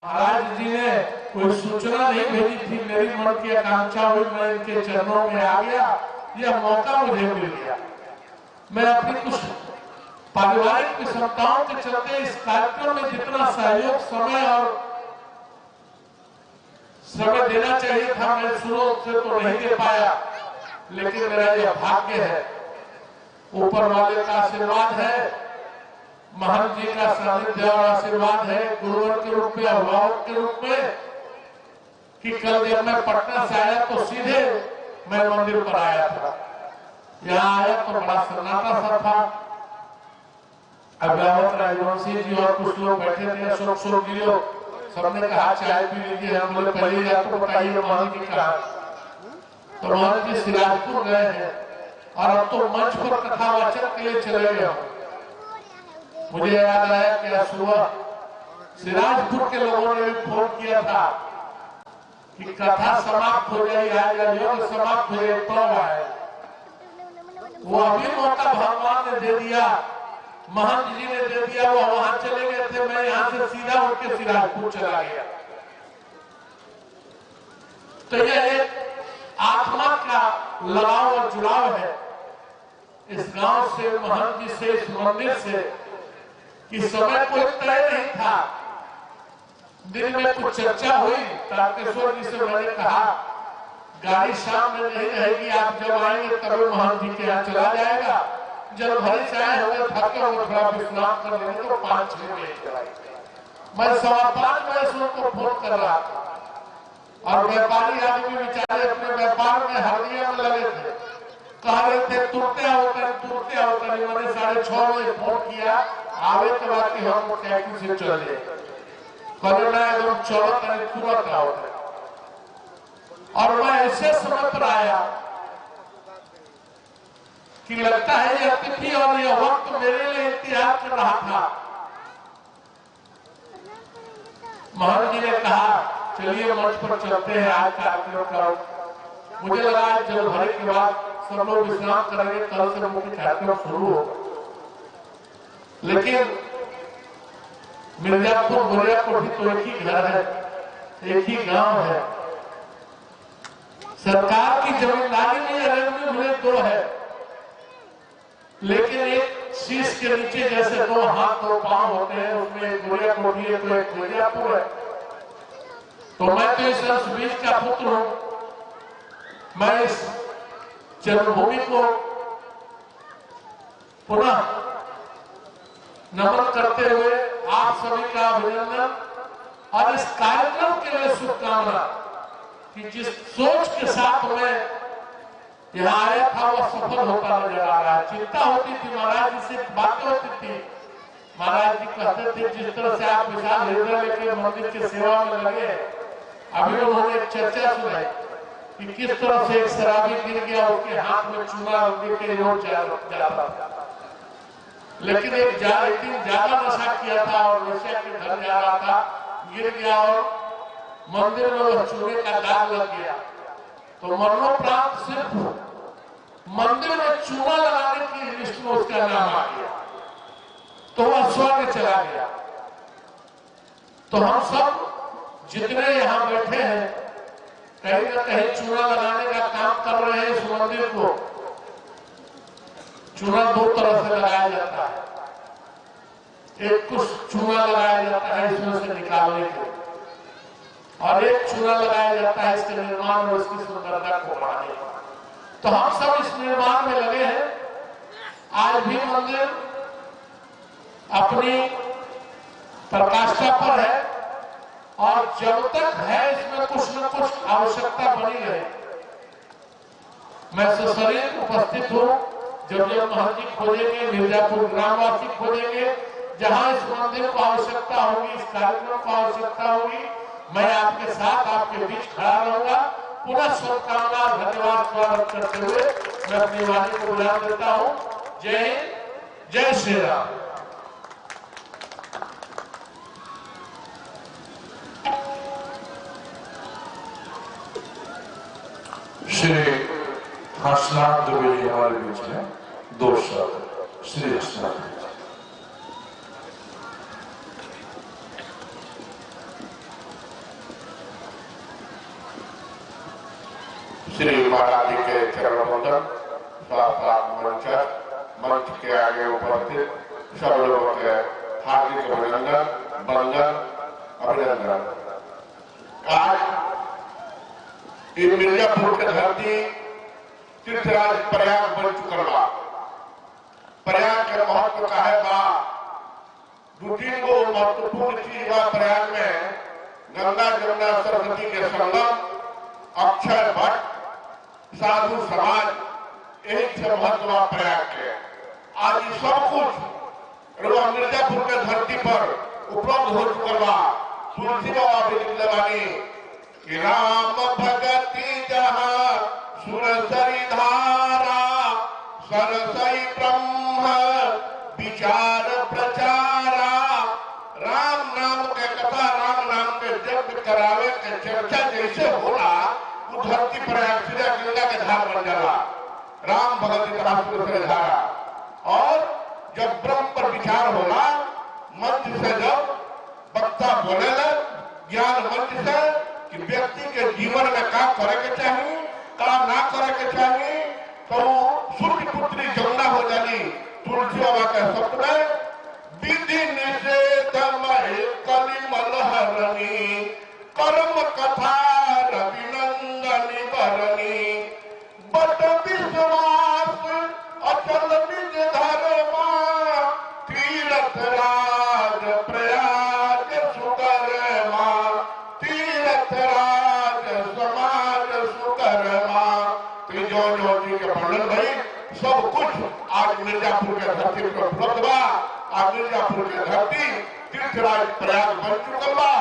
महाराज जी ने कोई सूचना नहीं भेजी थी, मेरी मन की आकांक्षा हुई, मैं इनके चरणों में आ गया, यह मौका मुझे मिल गया। मैं अपनी कुछ पारिवारिक विषमताओं के चलते इस कार्यक्रम में जितना सहयोग समय देना चाहिए था, मैं शुरू से तो नहीं दे पाया, लेकिन मेरा यह भाग्य है, ऊपर वाले का आशीर्वाद है, महंत जी का सानिध्य और आशीर्वाद है, गुरुवर के रूप में, अभिभावक के रूप में, कि कल जब मैं पटना से आया तो सीधे मैं मंदिर पर आया था। यहाँ आया तो बड़ा सन्नाटा सा था। अभिभावक राजवंशी जी और कुछ लोग बैठे थे, अशोक जी लोग, सबने कहा चाय पी लीजिए। हम बोले पहले या तो बताइए महंत जी कहा। तो महंत जी सिराजपुर गए हैं और अब तो मंच पर कथावाचक के लिए चले गए। मुझे याद आया कि आज सुबह सिराजपुर के लोगों ने भी फोन किया था कि कथा समाप्त हो जाए या योग समाप्त हो जाए तो आए। वो अभी मौका भगवान ने दे दिया, महंत जी ने दे दिया, वो वहां चले गए थे, मैं यहाँ से सीधा उनके सिराजपुर चला गया। तो यह एक आत्मा का लगाव और जुड़ाव है इस गांव से, महंत जी से, इस मंदिर से, कि समय कोई तय नहीं था। दिन में कुछ चर्चा हुई, तारकेश्वर जी से मैंने कहा गाड़ी शाम में नहीं रहेगी, आप जब आएंगे तब महंत जी के यहाँ चला जाएगा। जब भरी चाय होंगे, थके होंगे, थोड़ा विश्राम कर लेंगे तो 5-6 बजे चलाएंगे। मैं 5:15 बजे से उनको फोन कर रहा था और व्यापारी आदमी बेचारे अपने व्यापार में हरदिया में लगे थे, कह रहे थे तुरते होकर मैंने 6:30 बजे फोन किया, आवे के बाद कि हम टैक्सी से चले करना एकदम चलो तुरंत आओ। और मैं ऐसे समय पर आया कि लगता है यह तिथि और यह वक्त मेरे लिए इंतजार कर रहा था। महंत जी ने कहा चलिए मंच पर चलते हैं, आज कार्यक्रम का मुझे लगा जल भरे के बाद सब लोग विश्राम करेंगे, कल से मुख्य कार्यक्रम शुरू होगा। लेकिन मिर्जापुर गोरिया कोठी तो एक ही घर है, एक ही गांव है। सरकार की जमींदारी में रेवेन्यू मिले 2 है, लेकिन एक शीश के नीचे जैसे 2 हाथ 2 पांव होते हैं, उसमें गोरिया कोठी है तो एक मिर्जापुर है। तो मैं तो इस बीच का पुत्र हूं। मैं इस जन्मभूमि को पुनः नमन करते हुए आप सभी का अभिनंदन और इस कार्यक्रम के लिए शुभकामना कि जिस सोच के साथ मैं यहाँ आया था वह सफल होता नजर आ रहा है। चिंता होती थी, महाराज जी से बातें होती थी, महाराज जी कहते थे जिस तरह से आप विशाल हृदय लेकर मंदिर की सेवा में लगे। अभी उन्होंने एक चर्चा सुनाई कि किस तरह से एक शराबी गिर गया, उसके हाथ में चूना गिर के रोज जाता था, लेकिन एक दिन ज्यादा नशा किया था और नशे के घर जा रहा था, गिर गया और मंदिर में वह चूने का दाग लग गया। तो मरणोपरांत सिर्फ मंदिर में चूना लगाने की लिस्ट में उसका नाम आ गया, तो वह स्वर्ग चला गया। तो हम सब जितने यहाँ बैठे हैं कहीं न कहीं चूना लगाने का काम कर रहे हैं। इस मंदिर को चूना 2 तरह से लगाया जाता है, एक कुछ चूना लगाया जाता है इसमें से निकालने के, और एक चूना लगाया जाता है इसके निर्माण और इसकी सुंदरता को बढ़ाने। तो हम सब इस निर्माण में लगे हैं। आज भी मंदिर अपनी प्रकाष्ठा पर है और जब तक है इसमें कुछ न कुछ आवश्यकता बनी रहे। मैं सशरीर उपस्थित हूँ जब महंत जी खोजेंगे, मिर्जापुर ग्रामवासी खोजेंगे, जहां इस मंदिर को आवश्यकता होगी, इस कार्यक्रम को आवश्यकता होगी, मैं आपके साथ आपके बीच खड़ा रहूंगा। पुनः शुभकामना धन्यवाद स्वागत करते हुए मैं अपनी वाणी को बुला देता हूं। जय हिंद, जय श्री राम। श्री हर्षनाथ दुबे जी हमारे बीच में 2 शब्द। श्री हर्षनाथ। महाराज जी के चरण वंदन, मंच के आगे उपस्थित सब लोगों के हार्दिक अभिनंदन, वंदन, अभिनंदन। आज ये मिर्जापुर की धरती तीर्थराज प्रयाग बन चुका बा। प्रयाग के महत्व का है बा, दो तीन गो महत्वपूर्ण चीज बा प्रयाग में। गंगा जमुना सरस्वती के संगम, अक्षय वट, साधु समाज, यही से महत्व प्रयाग के। आज ये सब कुछ मिर्जापुर के धरती पर उपलब्ध हो चुका बा। तुलसी बाबा भी लिखले बानी कि राम भगति जहाँ सुरसरी धारा, सरसई ब्रह्म विचार प्रचारा। राम नाम के कथा, राम नाम के जप करावे के चर्चा जैसे होला, वो धरती प्रयाग सीधा गंगा के धार बन जाला। राम भगत कथा सुरसरी धारा। और जब ब्रह्म पर विचार होला, मंच से जब वक्ता बोलेला, ज्ञान मंच से कि व्यक्ति के जीवन में काम करे के चाहिए, काम ना करे के चाहिए, तो सूर्य पुत्री जमुना हो जानी। तुलसी बाबा के शब्द में विधि निषेध कलि मलहरणी, कर्म कथा रविनंदनी बरनी, बट विश्वास अचल निज धर्मा, तीरथ राज प्रयाग सुकर्मा, तीरथ राज समाज सुकर्मा। जो जी के वर्णन भाई सब कुछ आज मिर्जापुर के धरती पर उपलब्ध बा। आज मिर्जापुर की धरती तीर्थराज प्रयाग बन चुकल बा।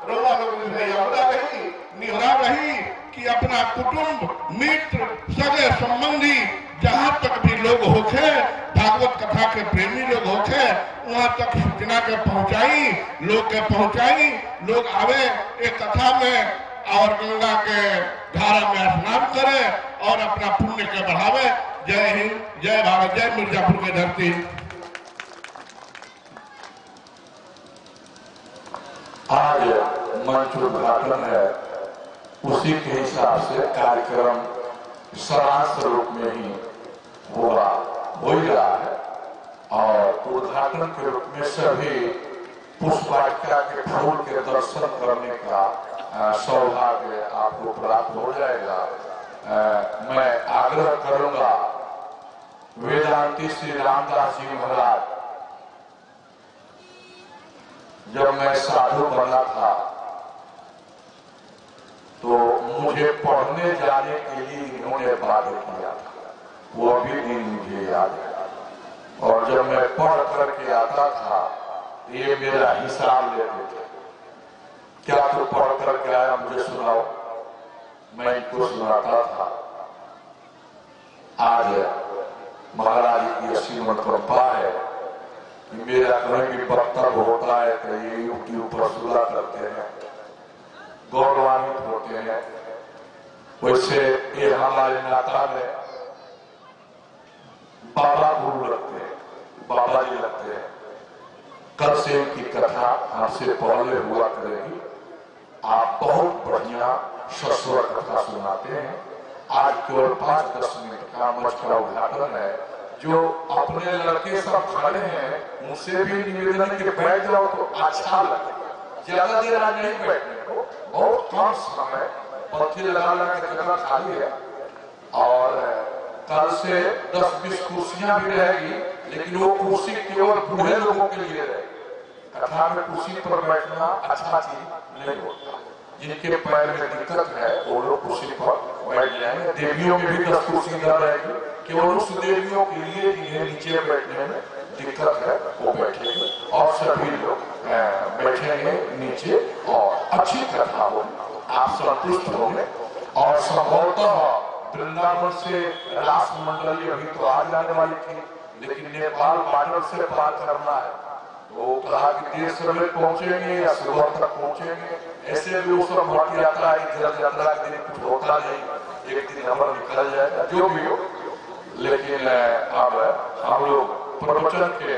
रउआ लोग से यावदा रही, निहरा रही कि अपना कुटुंब, मित्र, सगे संबंधी जहाँ तक भी लोग होखे, भागवत कथा के प्रेमी लोग होखे, वहाँ तक सूचना के पहुँचाई, लोग के पहुँचाई, लोग आवे एक कथा में और गंगा के धारा में स्नान करे और अपना पुण्य के बढ़ावे। जय हिंद, जय भारत, जय मिर्जापुर की धरती। आज मंच उद्घाटन है, उसी के हिसाब से कार्यक्रम सारांश रूप में ही होगा, हो ही रहा है। और उद्घाटन के रूप में सभी पुष्पवाटिका के फूल के दर्शन करने का सौभाग्य आपको प्राप्त हो जाएगा। मैं आग्रह करूंगा, वेदांती श्री रामदास जी महाराज, जब मैं साधु बना था तो मुझे पढ़ने जाने के लिए इन्होंने बाध्य किया था। वो अभी दिन मुझे याद है। और जब मैं पढ़ करके आता था, ये मेरा हिसाब लेते थे, क्या तू पढ़ करके आया, मुझे सुनाओ। मैं इनको सुनाता था। आज महाराज की असीम कृपा है कि मेरा कहीं भी वक्तव्य होता है तो ये यूट्यूब पर सुना करते हैं, गौरवान्वित होते हैं। वैसे ये हमारे नाता में बाबा गुरु लगते हैं, बाबा जी लगते हैं। कल से इनकी कथा हमसे पहले हुआ करेगी। आप बहुत बढ़िया सस्वर कथा सुनाते हैं। आज केवल 5-10 मिनट का मंच का उद्घाटन है। जो अपने लड़के सब खड़े हैं, उनसे भी निवेदन है कि बैठ जाओ तो अच्छा लगेगा। ज्यादा देर आज नहीं बैठने को, बहुत कम समय, पत्थर लगाना की जगह खाली है। और कल से 10-20 कुर्सियां भी रहेगी, लेकिन वो कुर्सी केवल बूढ़े लोगों के लिए रहेगी। कथा में कुर्सी पर बैठना अच्छा चीज नहीं होता। जिनके पैर में दिक्कत है वो लोग कुर्सी पर बैठ जाएंगे। देवियों में भी 10 कुर्सी न रहेगी, केवल उस देवियों के लिए जिन्हें नीचे बैठने में दिक्कत है वो बैठेंगे, और सभी लोग बैठेंगे नीचे और अच्छी कथा होगी, आप संतुष्ट होंगे। और संभवतः वृंदावन से रास मंडली अभी तो आ जाने वाली थी, लेकिन नेपाल बॉर्डर से पार करना है। वो कहा कि देर समय पहुंचेंगे या सुबह तक पहुंचेंगे। ऐसे भी वो सब भट यात्रा है, जल यात्रा के दिन कुछ होता नहीं, एक दिन हमारा निकल जाएगा, जो भी हो। लेकिन अब हम लोग प्रवचन के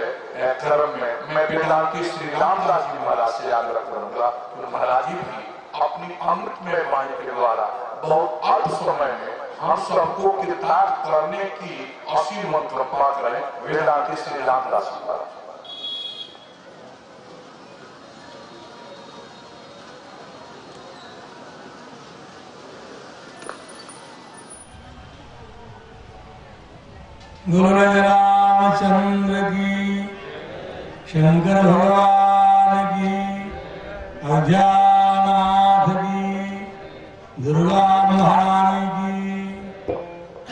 क्रम में मैं वेदांती श्री रामदास जी महाराज से आग्रह करूंगा कि महाराज जी भी अपनी अमृतमय वाणी के द्वारा बहुत अल्प समय में हम सबको कृतार्थ करने की असीम कृपा करें। वेदांती श्री रामदास जी। गुरुराज रामचंद्र की, शंकर भगवान की, अयोध्यानाथ की, दुर्गा महारानी की,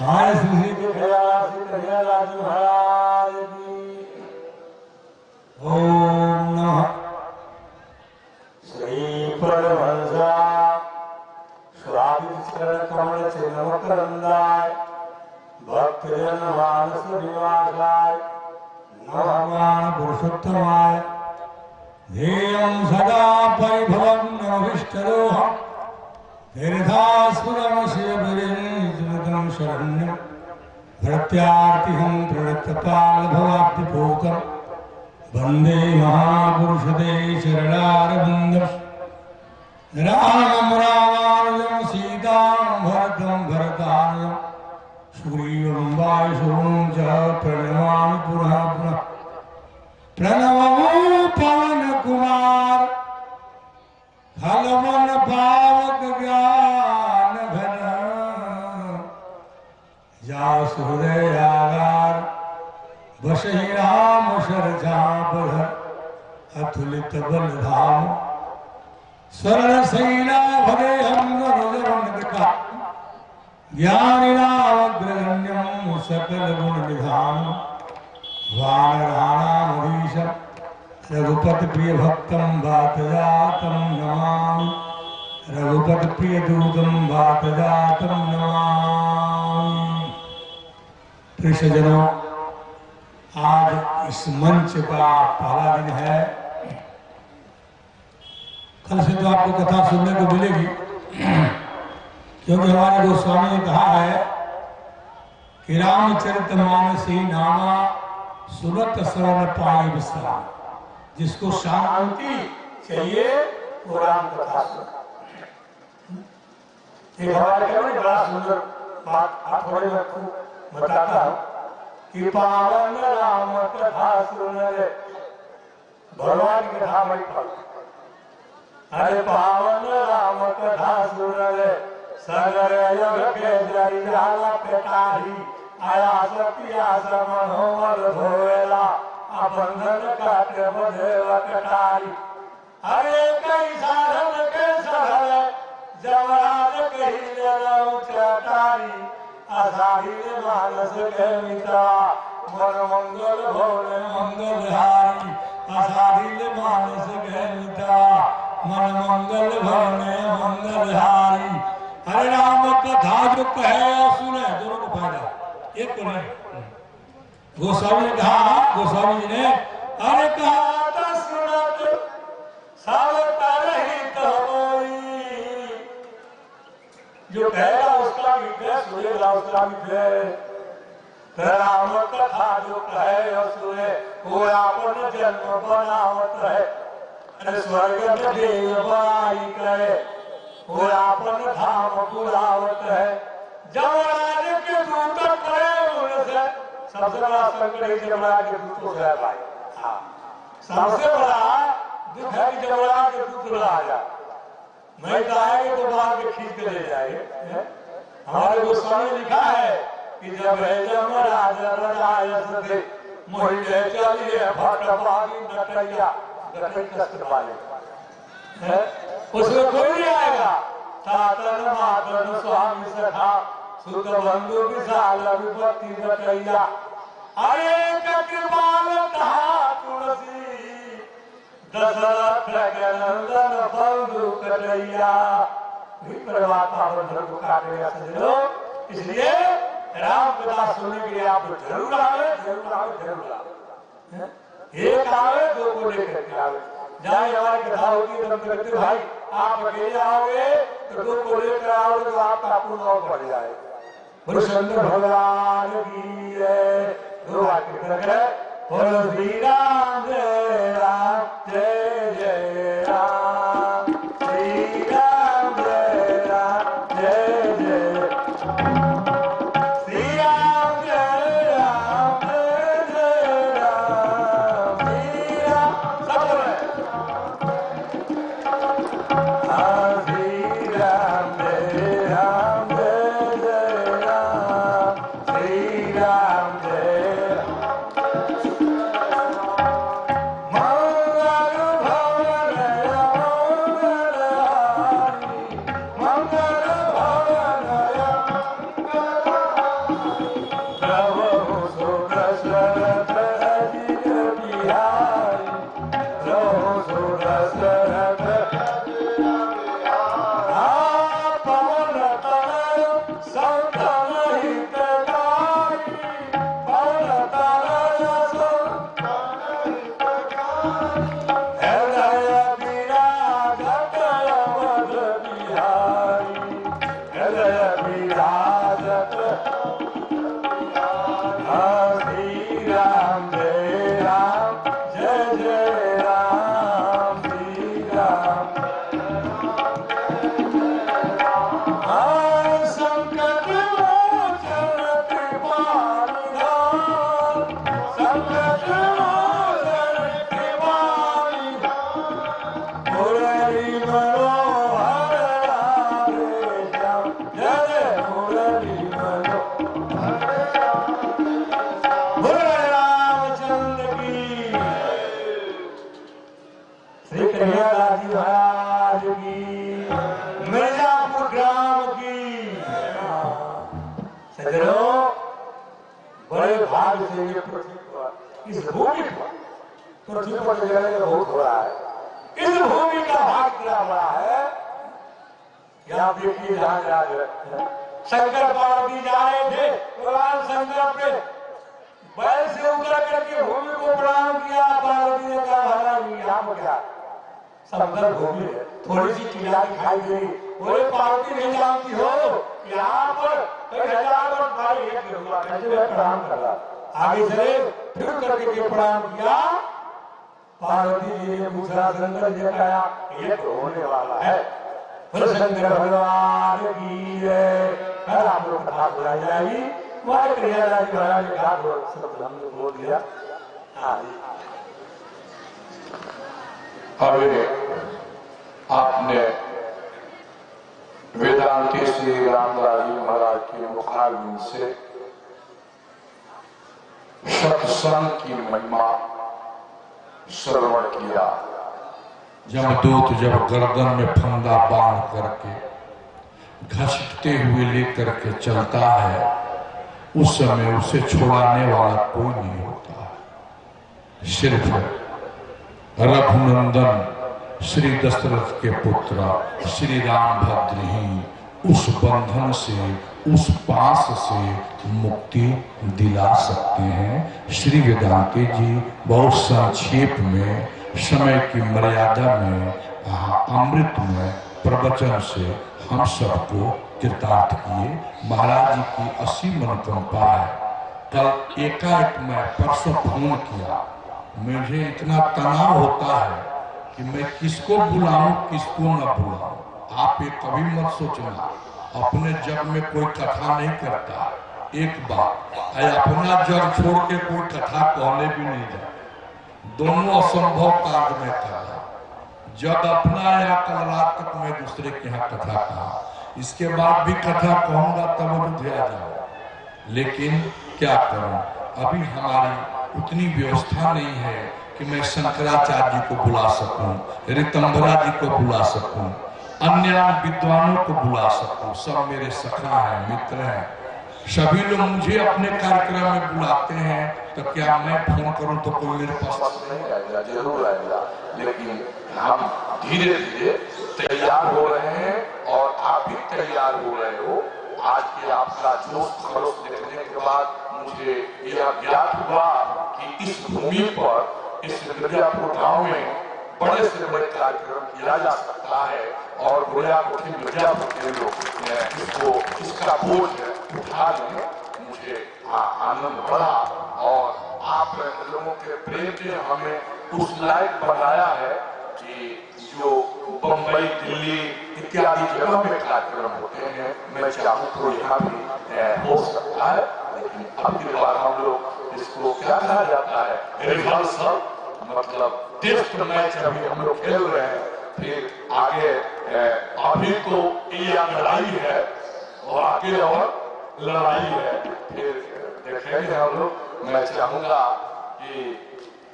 हमारे श्री राज महाराज की। ओम नमः श्री परमहंसा स्वामी चरण कमल चिन्ह करंदाय भक्तजन मानस निवासाय भगवान पुरुषोत्तमाय ध्येयं सदा परिभवं नमभिष्टदोहं तीर्थास्पदं शिवविरञ्जनं शरण्यं भृत्यार्तिहं प्रणतपालभवाब्धिपूतं वन्दे महापुरुषते चरणारविन्दं रामं रामानुजं सीतां भरतं भरतानुजं सुग्रीवं वायुसूनुं च प्रणमामि पुनः पुनः। प्रणमो पवन कुमार फलवन पावक ज्ञान घन जासु हृदय आगार बसहि राम सरजापधर अतुलित बलधाम स्वर्ण शैला भरे हम नरजवनका ज्ञानिनामग्रगण्यं सकल गुण निधानम् वानराणामधीशं रघुपति प्रिय भक्तं वातजातं नमामि रघुपति प्रिय दूतं वातजातं नमामि। प्रियजनों, आज इस मंच का पहला दिन है। कल से तो आपको कथा सुनने को मिलेगी, क्योंकि हमारे गोस्वामी ने कहा है कि रामचरितमानस ही नामा सुनत शरण पाए विश्राम। जिसको शांति चाहिए वो राम कथा सुने। एक हमारे घर में बड़ा सुंदर बात आप थोड़े मैं बताता हूँ कि पावन राम कथा सुन रे, भगवान की कथा मई पढ़। अरे पावन राम कथा सुन रे, सगर युग के जरियाला पेटाही आया सपिया समनोमल धोएला बंधन काटे बधेव कटारी। अरे कई साधन के सहल जवान कही चटारी आषाढ़ी मानस के मिता मन मंगल भोले मंगल हारी। आषाढ़ी मानस के मिता मन मंगल भोले मंगल हारी। हरे राम कथा जो कहे और सुने दोनों को फायदा, एक को नहीं। गोस्वामी ने कहा, गोस्वामी जी ने अरे कहा था सुनत सावता रही तो कोई, जो कहेगा उसका विजय सुनेगा उसका विजय। राम कथा जो कहे और सुने वो आपन जन्म बनावत है। अरे स्वर्ग में देव बड़ाई करे वो आपन धाम बुलावत है। जमराज के दूत करे उनसे, सबसे बड़ा संकट जमराज के दूतों से है भाई। हाँ, सबसे बड़ा दुख है कि जमराज के दूत ला जाए, नहीं तो आएंगे तो बाहर के खींच के ले जाएंगे। हमारे गोस्वामी लिखा है कि जब जमराज रजायस दे मोहिले चलिए भटभागी नटैया, नटै कष्ट वाले उसमें कोई नहीं आएगा। तातन मातन स्वामी सखा सुत बंधु विशाल विपत्ति नटैया। अरे कृपाल कहा तुलसी दशरथ के नंदन बंधु कटैया। परमात्मा बंधन को काटेगा सजनो। इसलिए राम कथा सुनने के लिए आप जरूर आवे, जरूर आवे, जरूर आवे। एक आवे दो को लेकर के आवे। जहाँ हमारी कथा होती है तब कहते भाई आप अकेले आओगे तो दो को लेकर आओगे तो आपका पुण्य और बढ़ जाएगा। बोलो शंकर भगवान की जय। दो वाक्य है, बोलो श्री राम जय राम जय जय राम, श्री राम जय राम जय जय। कन्हैयालाल जी महाराज की, मिर्जापुर ग्राम की। सज्जनों, बड़े भाग से ये पृथ्वी पर, इस भूमि पर, पृथ्वी पर जगह बहुत हो रहा है, इस भूमि का भाग क्या बड़ा है। यहाँ देखिए, जहाँ शंकर पार्वती जा रहे थे, भगवान शंकर पे बैल से उतर करके भूमि को प्रणाम किया। पार्वती ने कहा, महाराज यहाँ पर क्या समतल भूमि है, थोड़ी सी टीला दिखाई दे रही। बोले, पार्वती नहीं जानती हो, यहाँ पर कई हजार वर्ष पहले एक हुआ, कैसे मैं प्रणाम कर रहा। आगे चले, फिर करके के प्रणाम किया। पार्वती जी ने पूछा, शंकर जी ने कहा, ये तो होने वाला है। फिर शंकर भगवान की जय। कल आप लोग कथा बुलाई जाएगी। वहां कन्हैयालाल जी महाराज ने कहा, सब हमने बोल दिया। अभी आपने वेदांती श्री रामदास जी महाराज के मुखारबिंद से सत्संग की महिमा श्रवण किया। जमदूत जब गर्दन में फंदा बांध करके घसीटते हुए लेकर के चलता है, उस समय उसे छुड़ाने वाला कोई नहीं होता। सिर्फ रघुनंदन श्री दशरथ के पुत्र श्री रामभद्र ही उस बंधन से, उस पास से मुक्ति दिला सकते हैं। श्री वेदांती जी बहुत संक्षेप में, समय की मर्यादा में, अमृत में प्रवचन से हम सबको कृतार्थ किए। महाराज जी की असीम अनुकंपा है। कल एकाएक मैं परसों फोन किया, मुझे इतना तनाव होता है कि मैं किसको बुलाऊं, किसको न बुलाऊं। आप ये कभी मत सोचना, अपने जग में कोई कथा नहीं करता। एक बार अपना जग छोड़ के कोई कथा कहने भी नहीं जाए, दोनों असंभव कार्य में कहा। जब अपना या कल रात तक मैं दूसरे के यहाँ कथा कहा, इसके बाद भी कथा कहूंगा तब बुझ आ जाओ। लेकिन क्या करूं, अभी हमारी उतनी व्यवस्था नहीं है कि मैं शंकराचार्य जी को बुला सकूं, ऋतंभरा जी को बुला सकूं, अन्य विद्वानों को बुला सकूं। सब मेरे सखा हैं, मित्र हैं, सभी लोग मुझे अपने कार्यक्रम में बुलाते हैं। तो क्या मैं फोन करूं तो कोई मेरे पास नहीं आएगा, जरूर आएगा। लेकिन हम धीरे धीरे तैयार हो रहे हैं और आप भी तैयार हो रहे हो। आज के आपका जोश खरोश देखने के बाद मुझे यह ज्ञात हुआ कि इस भूमि पर, इस मिर्जापुर गांव में बड़े से बड़े कार्यक्रम किया जा सकता है और गोया को मिर्जापुर के लोग इसको, इसका बोझ उठा लें। मुझे आनंद बढ़ा और आप लोगों के प्रेम ने हमें उस लायक बनाया है कि जो बम्बई, दिल्ली इत्यादि जगह में कार्यक्रम होते हैं, मैं चाहूँ तो यहाँ भी हो सकता है। लेकिन अब की बार हम लोग इसको क्या कहा जाता है, रिहर्सल, मतलब टेस्ट मैच अभी हम लोग खेल रहे हैं। फिर आगे अभी तो ये लड़ाई है और आगे और लड़ाई है, फिर देखेंगे हम लोग। मैं चाहूंगा कि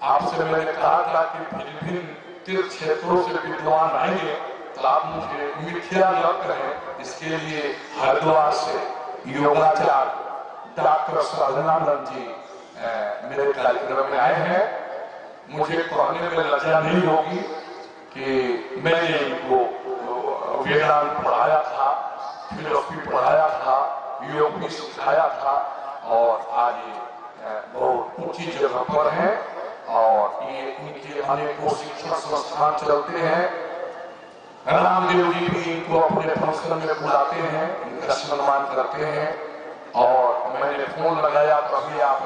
आपसे मैंने कहा था कि भिन्न तीर्थ क्षेत्रों से विद्वान आएंगे, तो आप मुझे मिथ्या न करें। इसके लिए हरिद्वार से योगाचार्य डॉक्टर साधनानंद जी मेरे कार्यक्रम में आए हैं। मुझे कहने में लज्जा नहीं होगी कि मैंने इनको वेदांत पढ़ाया था, फिलोसफी पढ़ाया था, योग भी सिखाया था और आज बहुत ऊंची जगह पर हैं और ये इनके अनेकों शिक्षण संस्थान चलते हैं। रामदेव जी भी इनको अपने फंक्शन में बुलाते हैं, इनका सम्मान करते हैं। और मैंने फोन लगाया तो अभी आप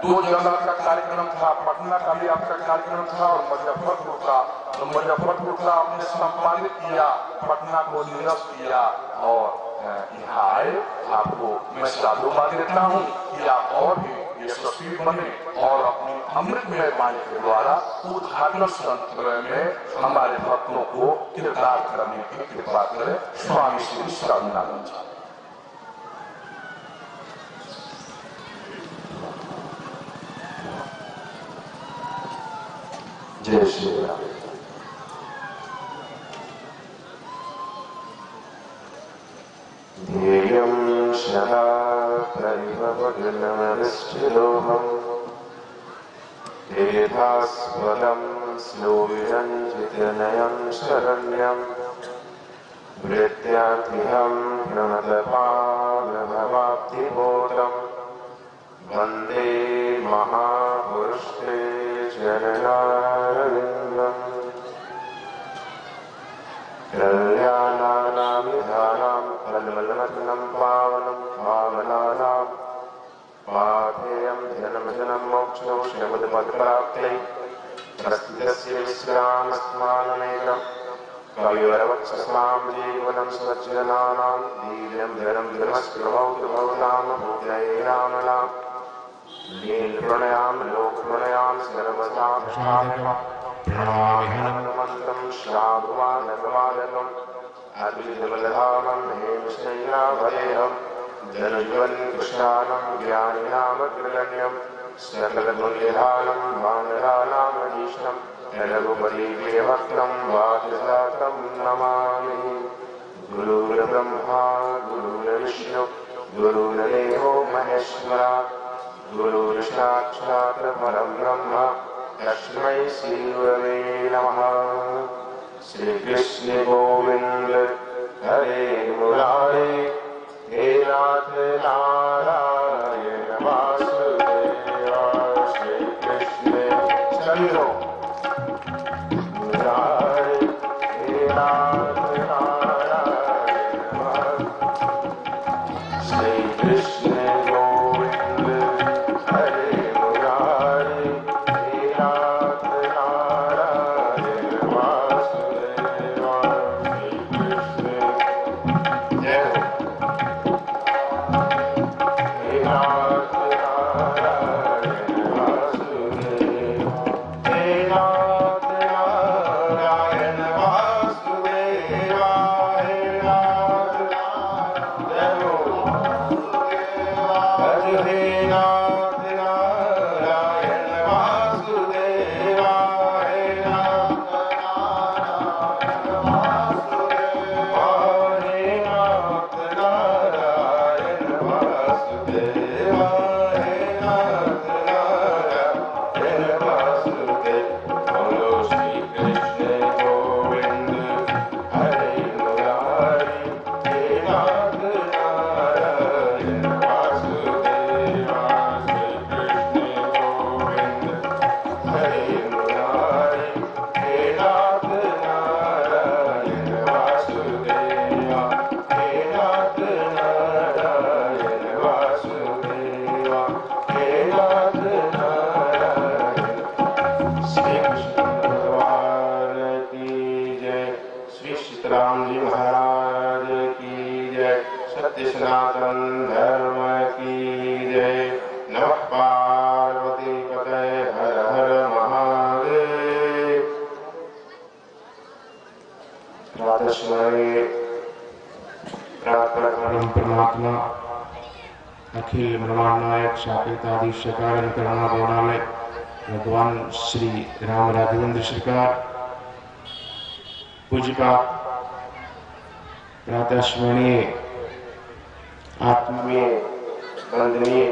2 जगह का कार्यक्रम था, पटना का भी आपका कार्यक्रम था और मुजफ्फरपुर का। तो मुजफ्फरपुर का आपने सम्मानित किया, पटना को निरस्त किया और यहाँ आए। आपको मैं साधुवाद देता हूँ कि आप और भी यशस्वी बने और अपनी अमृतमय वाणी के द्वारा उद्घाटन संतुलन में हमारे भक्तों को किरदार करने की कृपा करें। स्वामी श्री साधनानंद जी। जय श्री राम। सदा परिभवगुणमधिष्ठितोऽहम् तीर्थास्पदं स्लोविरञ्जितनयं शरण्यं वृत्याद्यहं प्रणतपावभवाब्धिबोधं वन्दे महापुरुषे चरणारविन्दम् कल्याणानां विधानां फलमलमथनं पावनं पावनानां पाथेयं जन्मजन्म मोक्षौ शमदपदप्राप्तये प्रस्थितस्य विश्रामस्मानमेकं कविवरवक्षसां जीवनं स्वज्जनानां दीर्घं धनं धर्मस्प्रभौ भवतां भूतये रामनां लीलप्रणयां लोकप्रणयां सर्वसां प्रणमामि हनुमन्तं श्रावमानकमालकम् अद्वितबलधामं हेमशय्याभयेहं धनुर्वन्कृशानं ज्ञानिनामग्रगण्यं सकलगुणनिधानं वानराणामधीशं रघुपतिप्रियभक्तं वातजातं नमामि। गुरुर्ब्रह्मा गुरुर्विष्णु गुरुर्देवो महेश्वरा गुरुर्साक्षात् परं ब्रह्म तस्मै श्रीगुरवे नमः। श्री कृष्ण गोविंद हरे मुरारे हे नाथ नारायण वासुदेवा। श्री कृष्ण चलो मुरारे हे नाथ नारायण श्री कृष्ण गोविंद हरे मुरारे हे नाथ नारायण वासुदेवा। श्री कृष्ण जय हो। हे नाथ नारायण वासुदेवा हे नाथ नारायण वासुदेवा हे नाथ जय हो। भज हे नाथ नारायण वासुदेवा हे नाथ नारायण वासुदेवा हे नाथ नारायण वासुदेवा हे नाथ नारायण वासुदेवा। बोलो श्री कृष्ण गोविंद हरे मुरारी हे नाथ नारायण वासुदेवा। श्री कृष्ण गोविंद हरे मुरारी हे नाथ नारायण वासुदेवा हे नाथ नारायण वासुदेवा हे नाथ नारायण। श्री कृष्ण भगवान की जय। श्री सीताराम जी महाराज की जय। सत्य सनातन धर्म की जय। नमः पार्वती पतये हर हर महादेव। प्रातस्मरणीय प्रार्थना परमात्मा अखिल ब्रह्मांड नायक साकेतादि सकारण करुणा गौणालय भगवान श्री राम राघवेंद्र सरकार पूज्यपाद प्रातः स्मरणीय आत्मीय वंदनीय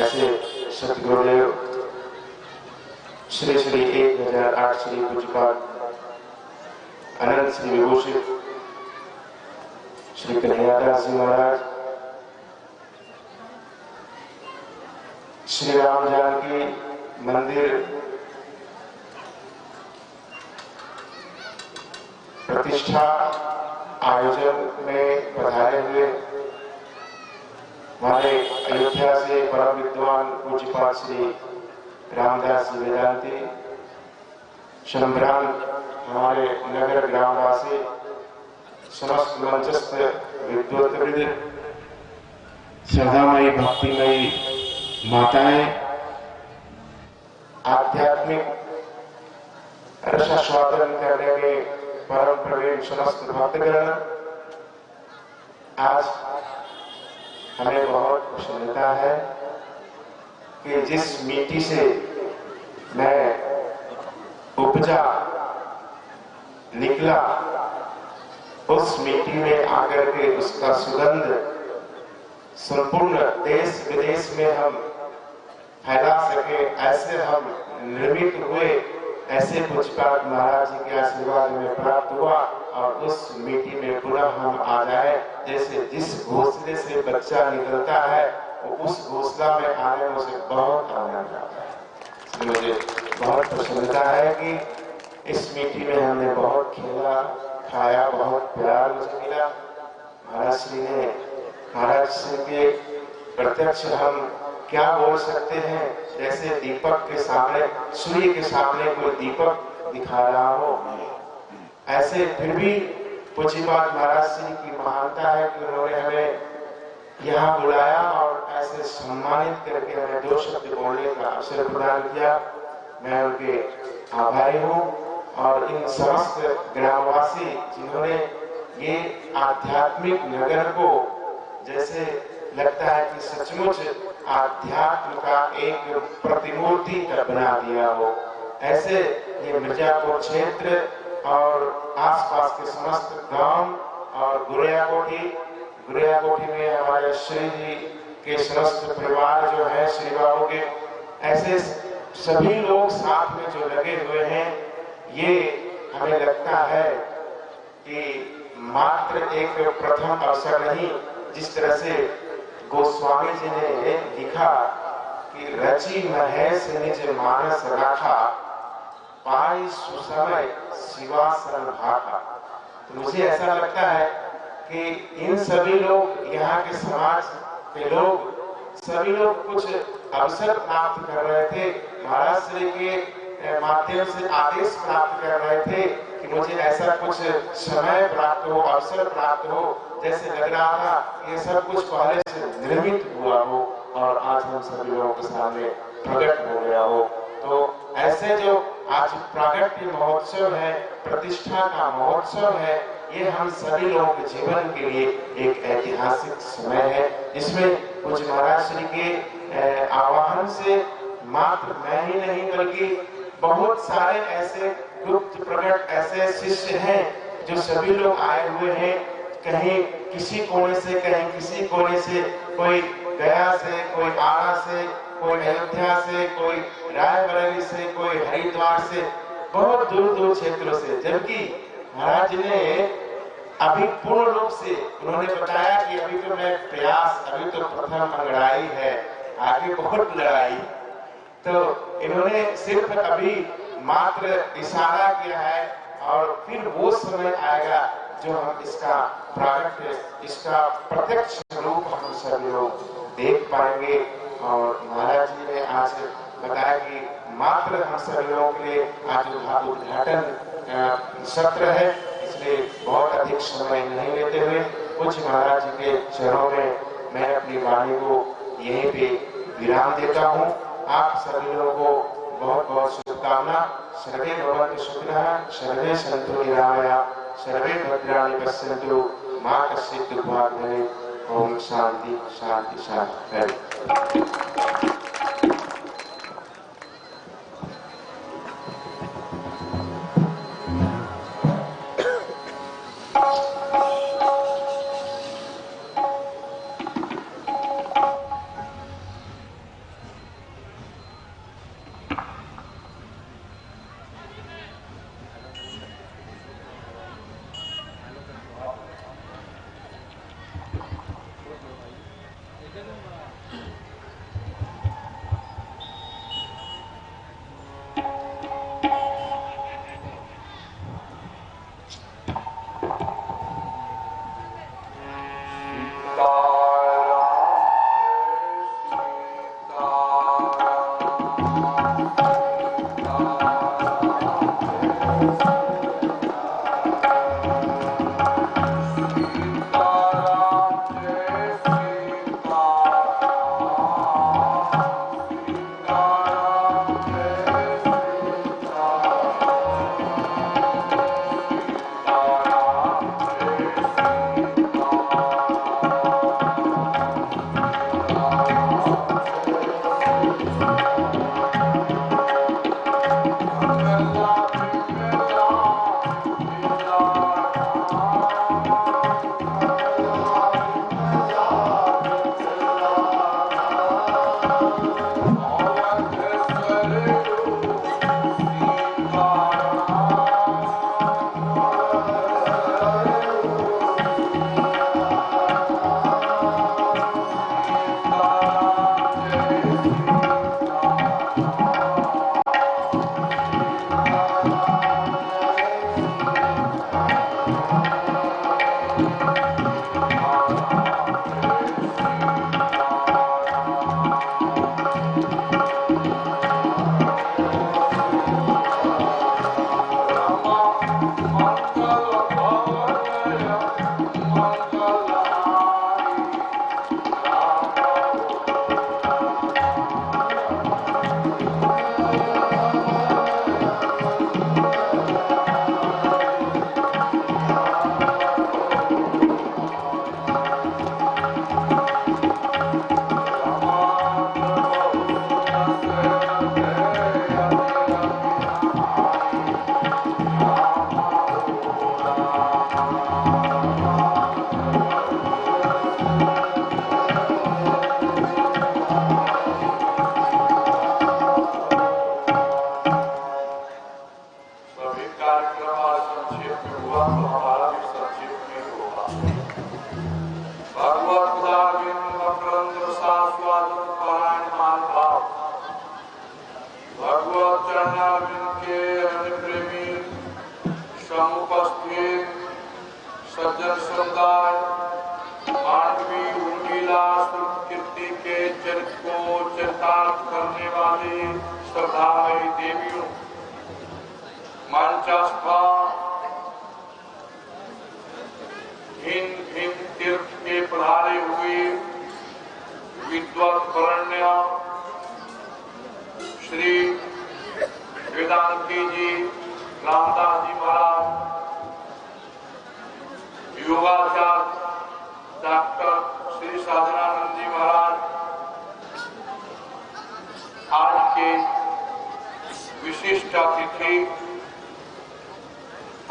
ऐसे सतगुरुदेव श्री श्री 1008 श्री पूज्यपाद अनंत श्री विभूषित श्री कन्हैयादास जी महाराज श्री राम जानकी मंदिर प्रतिष्ठा आयोजन में पधारे हुए हमारे अयोध्या से परम विद्वान पूज्यपाद श्री रामदास जी वेदांती संभ्रांत हमारे नगर ग्रामवासी समस्त मंचस्थ विद्वत्वृंद श्रद्धामयी भक्तिमयी माताएं आध्यात्मिक रसास्वादन करने में परम प्रवीण समस्त भक्तगण आज हमें बहुत खुशी मिलता है कि जिस मिट्टी से मैं उपजा निकला उस मिट्टी में आकर के उसका सुगंध संपूर्ण देश विदेश में हम फैला सके, ऐसे हम निर्मित हुए। ऐसे पूज्यपाद महाराज जी के आशीर्वाद में प्राप्त हुआ और उस मिट्टी में पुनः हम आ जाए। जैसे जिस घोंसले से बच्चा निकलता है वो उस घोंसला में आने में उसे बहुत आनंद आता है। मुझे बहुत प्रसन्नता है कि इस मिट्टी में हमने बहुत खेला, खाया, बहुत प्यार मुझे मिला। महाराज श्री ने, महाराज श्री के प्रत्यक्ष हम क्या बोल सकते हैं, जैसे दीपक के सामने, सूर्य के सामने कोई दीपक दिखा रहा हो, ऐसे फिर भी पूज्यपाद महाराज श्री की महानता है कि उन्होंने हमें यहाँ बुलाया और ऐसे सम्मानित करके हमें 2 शब्द बोलने का अवसर प्रदान किया। मैं उनके आभारी हूँ और इन समस्त ग्रामवासी जिन्होंने ये आध्यात्मिक नगर को जैसे लगता है कि सचमुच आध्यात्म का एक प्रतिमूर्ति बना दिया हो, ऐसे ये मिर्जापुर क्षेत्र और आसपास के समस्त गांव और गुरिया कोठी में हमारे श्री जी के समस्त परिवार जो है, श्री बाबू के, ऐसे सभी लोग साथ में जो लगे हुए हैं, ये हमें लगता है कि मात्र एक प्रथम अवसर नहीं, जिस तरह से गोस्वामी जी ने लिखा कि रचि महेश निज मानस राखा, पाई सुसमय शिवा शरण भाखा। तो मुझे ऐसा लगता है कि इन सभी लोग, यहाँ के समाज के लोग, सभी लोग कुछ अवसर प्राप्त कर रहे थे, महाराज श्री के माध्यम से आदेश प्राप्त कर रहे थे कि मुझे ऐसा कुछ समय प्राप्त हो, अवसर प्राप्त हो, जैसे लग रहा था ये सब कुछ पहले से निर्मित हुआ हो और आज हम सभी लोगों के सामने प्रकट हो गया हो। तो ऐसे जो आज प्रागट्य महोत्सव है, प्रतिष्ठा का महोत्सव है, ये हम सभी लोगों के जीवन के लिए एक ऐतिहासिक समय है, जिसमें कुछ महाराज श्री के आह्वान से मात्र मैं ही नहीं बल्कि बहुत सारे ऐसे गुप्त प्रकट ऐसे शिष्य हैं जो सभी लोग आए हुए हैं, कहीं किसी कोने से, कहीं किसी कोने से, कोई गया से, कोई आरा से, कोई अयोध्या से, कोई रायबरेली से, कोई हरिद्वार से, बहुत दूर दूर क्षेत्रों से। जबकि महाराज ने अभी पूर्ण रूप से उन्होंने बताया कि अभी तो मैं प्रयास, अभी तो प्रथम अंगड़ाई है, आगे बहुत लड़ाई। तो इन्होंने सिर्फ अभी मात्र इशारा किया है और फिर वो समय आएगा जो हम इसका प्रागट्य, इसका प्रत्यक्ष रूप हम सभी लोग देख पाएंगे। और महाराज जी ने आज बताया कि मात्र हम सभी लोगों के लिए आज उद्घाटन सत्र है, इसलिए बहुत अधिक समय नहीं लेते हुए कुछ महाराज जी के चरणों में मैं अपनी वाणी को यहीं पे विराम देता हूँ। आप सभी लोगों को बहुत बहुत शुभकामना। सर्वे भवन्तु सुखिनः, सर्वे सन्तु निरामयाः, सर्वे भद्राणि पश्यन्तु, मा कश्चित् दुःखभाग् भवेत्। ओम शांति शांति शांति। चरणारविंद के अनन्य प्रेमी समुपस्थित सज्जन समुदाय, मानवी उर्मिला कीर्ति के चरित्र को चरितार्थ करने वाली श्रद्धामयी देवियों, मंचस्थ भिन्न भिन्न तीर्थ के पधारे हुए विद्वत वरण्य श्री वेदांती जी, रामदास जी महाराज, योगाचार्य डॉक्टर श्री साधनानंद जी महाराज, आज के विशिष्ट अतिथि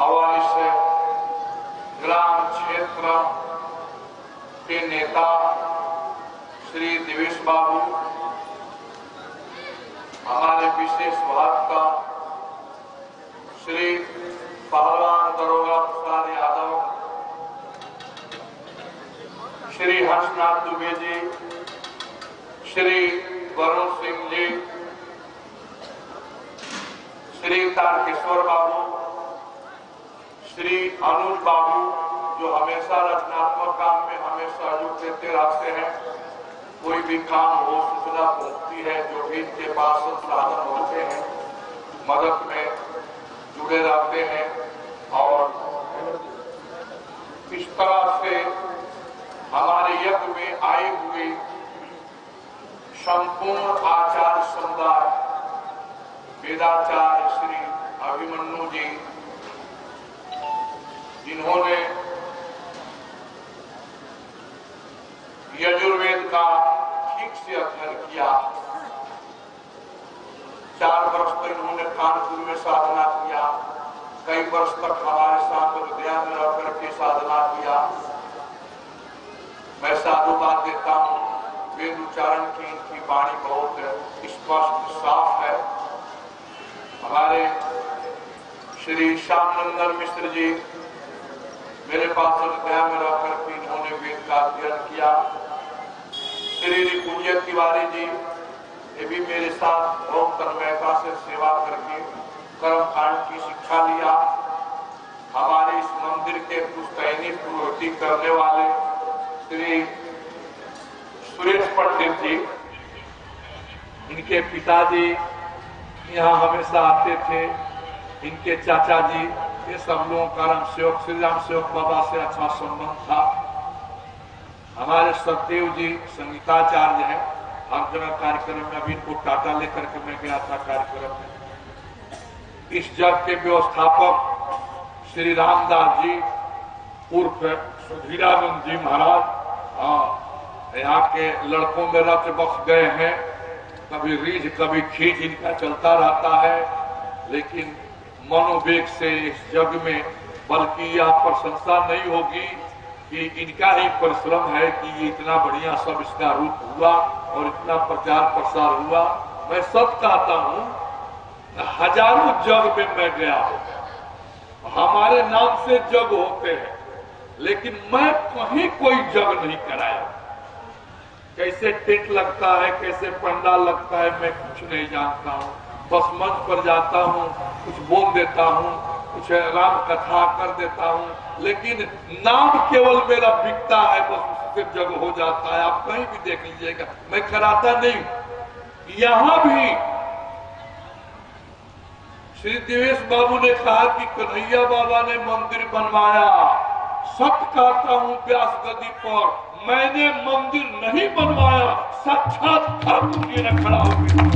हमारे से ग्राम क्षेत्र के नेता श्री दिवेश बाबू, हमारे विशेष भक्त श्री पहलवान दरोगा प्रसाद यादव, श्री हर्षनाथ दुबे जी, श्री वरुण सिंह जी, श्री तारकेश्वर बाबू, श्री अनुज बाबू, जो हमेशा रचनात्मक काम में हमें सहयोग देते रहते हैं। कोई भी काम हो, सूचना पहुंचती है, जो भी इनके पास साधन होते हैं, मदद में जुड़े रहते हैं। और इस तरह से हमारे यज्ञ में आए हुए संपूर्ण आचार्य समुदाय, वेदाचार्य श्री अभिमन्यु जी, जिन्होंने यजुर्वेद का ठीक से अध्ययन किया, 4 वर्ष तक इन्होंने कानपुर में साधना किया, कई वर्ष तक हमारे साथ विद्या में रह करके साधना किया। मैं साधुवाद देता हूँ, वेद उच्चारण की इनकी वाणी बहुत स्पष्ट साफ है। हमारे श्री श्यामनंदन मिश्र जी, मेरे पास विद्या में रह करके इन्होंने वेद का अध्ययन किया। श्री रिपुंजय तिवारी जी, ये भी मेरे साथ बहुत तन्मयता से सेवा करके कर्मकांड की शिक्षा लिया। हमारे इस मंदिर के पुस्तैनी पुरोहिती करने वाले श्री सुरेश पंडित जी, इनके पिताजी यहाँ हमेशा आते थे, इनके चाचा जी, ये सब लोगों का राम सेवक श्री राम सेवक बाबा से अच्छा संबंध था। हमारे सतदेव जी संगीताचार्य हैं, हर जगह कार्यक्रम में, अभी इनको टाटा लेकर के मैं गया था कार्यक्रम में। इस जग के व्यवस्थापक श्री रामदास जी उर्फ सुधीरानंद जी महाराज, यहाँ के लड़कों में रच बस गए हैं, कभी रीझ कभी खींच इनका चलता रहता है, लेकिन मनोवेग से इस जग में, बल्कि यह प्रशंसा नहीं होगी कि इनका ही परिश्रम है कि ये इतना बढ़िया सब इसका रूप हुआ और इतना प्रचार प्रसार हुआ। मैं सच कहता हूँ, हजारों जग में मैं गया हूँ, हमारे नाम से जग होते हैं, लेकिन मैं कहीं कोई जग नहीं कराया। कैसे टेंट लगता है, कैसे पंडाल लगता है, मैं कुछ नहीं जानता हूँ। बस मंच पर जाता हूँ, कुछ बोल देता हूँ, कुछ राम कथा कर देता हूँ, लेकिन नाम केवल मेरा बिकता है, बस उससे जग हो जाता है। आप कहीं भी देख लीजिएगा, मैं कराता नहीं। यहाँ भी श्री दिवेश बाबू ने कहा कि कन्हैया बाबा ने मंदिर बनवाया। सत्य कहता हूँ, व्यास गद्दी पर मैंने मंदिर नहीं बनवाया, साक्षात ठाकुर जी ने खड़ा होकर।